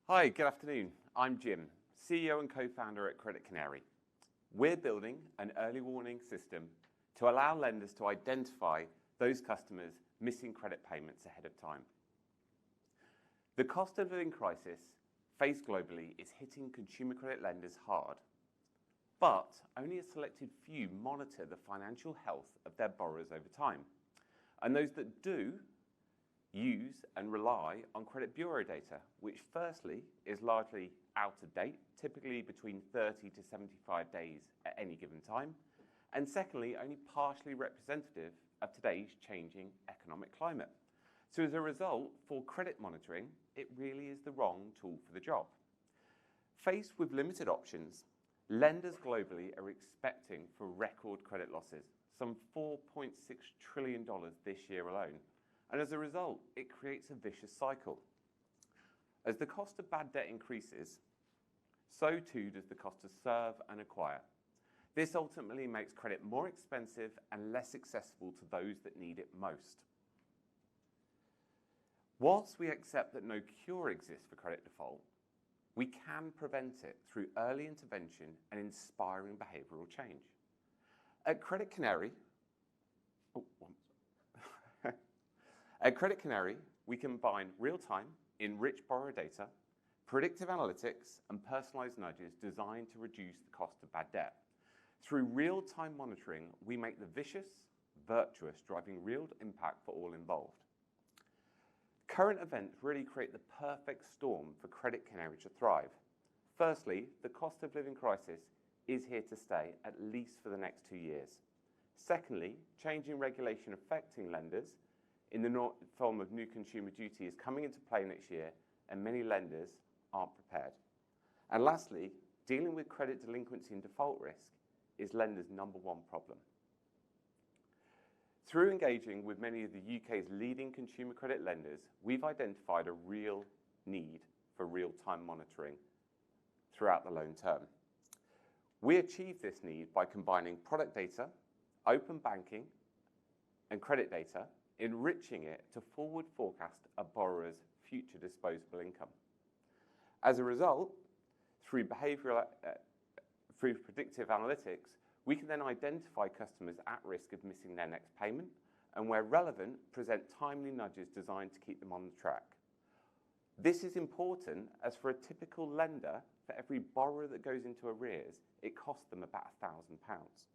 Hi, good afternoon. I'm Jim, CEO and co-founder at Credit Canary. We're building an early warning system to allow lenders to identify those customers missing credit payments ahead of time. The cost of living crisis faced globally is hitting consumer credit lenders hard, but only a selected few monitor the financial health of their borrowers over time. And those that do use and rely on credit bureau data, which firstly is largely out of date, typically between 30 to 75 days at any given time, and secondly, only partially representative of today's changing economic climate. So as a result, for credit monitoring, it really is the wrong tool for the job. Faced with limited options, lenders globally are expecting for record credit losses, some $4.6 trillion this year alone. And as a result, it creates a vicious cycle. As the cost of bad debt increases, so too does the cost to serve and acquire. This ultimately makes credit more expensive and less accessible to those that need it most. Whilst we accept that no cure exists for credit default, we can prevent it through early intervention and inspiring behavioural change. At Credit Canary, we combine real-time, enriched borrower data, predictive analytics, and personalised nudges designed to reduce the cost of bad debt. Through real-time monitoring, we make the vicious virtuous, driving real impact for all involved. Current events really create the perfect storm for Credit Canary to thrive. Firstly, the cost of living crisis is here to stay, at least for the next 2 years. Secondly, changing regulation affecting lenders in the form of new consumer duty is coming into play next year, and many lenders aren't prepared. And lastly, dealing with credit delinquency and default risk is lenders' #1 problem. Through engaging with many of the UK's leading consumer credit lenders, we've identified a real need for real-time monitoring throughout the loan term. We achieve this need by combining product data, open banking, and credit data, enriching it to forward forecast a borrower's future disposable income. As a result, through predictive analytics, we can then identify customers at risk of missing their next payment, and where relevant, present timely nudges designed to keep them on the track. This is important, as for a typical lender, for every borrower that goes into arrears, it costs them about £1,000.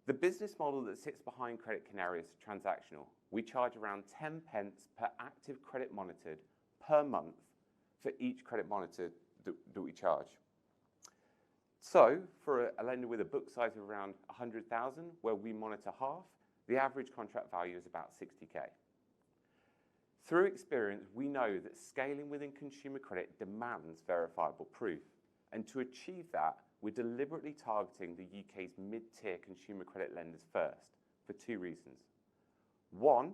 The business model that sits behind Credit Canary is transactional. We charge around 10 pence per active credit monitored per month for each credit monitor that we charge. So for a lender with a book size of around 100,000, where we monitor half, the average contract value is about 60K. Through experience, we know that scaling within consumer credit demands verifiable proof. And to achieve that, we're deliberately targeting the UK's mid-tier consumer credit lenders first, for 2 reasons. One,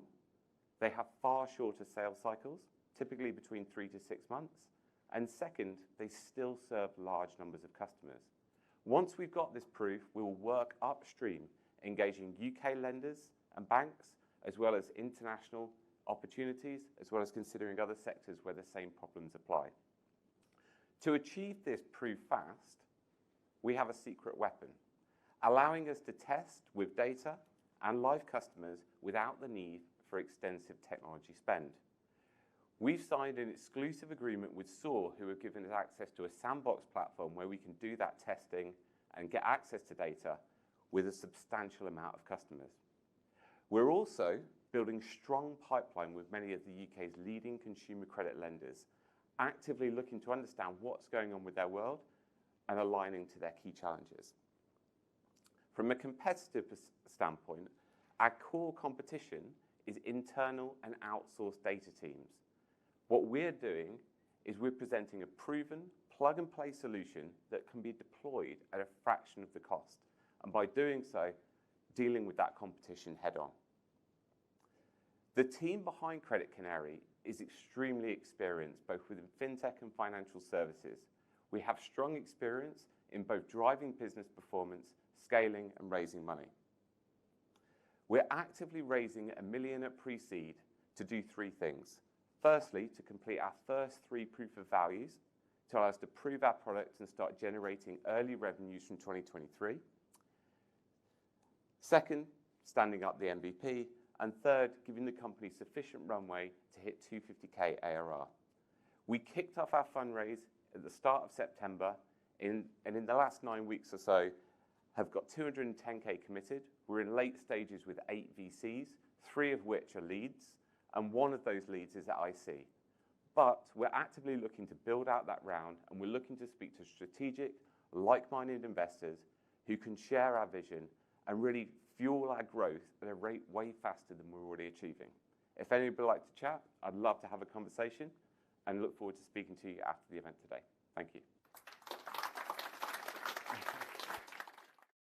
they have far shorter sales cycles, typically between 3 to 6 months. And second, they still serve large numbers of customers. Once we've got this proof, we will work upstream, engaging UK lenders and banks, as well as international opportunities, as well as considering other sectors where the same problems apply. To achieve this proof fast, we have a secret weapon, allowing us to test with data and live customers without the need for extensive technology spend. We've signed an exclusive agreement with SOAR, who have given us access to a sandbox platform where we can do that testing and get access to data with a substantial amount of customers. We're also building strong pipeline with many of the UK's leading consumer credit lenders, actively looking to understand what's going on with their world and aligning to their key challenges. From a competitive standpoint, our core competition is internal and outsourced data teams. What we're doing is we're presenting a proven plug-and-play solution that can be deployed at a fraction of the cost, and by doing so, dealing with that competition head-on. The team behind Credit Canary is extremely experienced, both within FinTech and financial services. We have strong experience in both driving business performance, scaling, and raising money. We're actively raising $1 million at pre-seed to do 3 things. Firstly, to complete our first 3 proof of values to allow us to prove our product and start generating early revenues from 2023. Second, standing up the MVP. And third, giving the company sufficient runway to hit 250k ARR. We kicked off our fundraise at the start of September, and in the last 9 weeks or so, have got 210k committed. We're in late stages with 8 VCs, 3 of which are leads, and 1 of those leads is at IC. But we're actively looking to build out that round, and we're looking to speak to strategic, like-minded investors who can share our vision and really fuel our growth at a rate way faster than we're already achieving. If anybody would like to chat, I'd love to have a conversation and look forward to speaking to you after the event today. Thank you.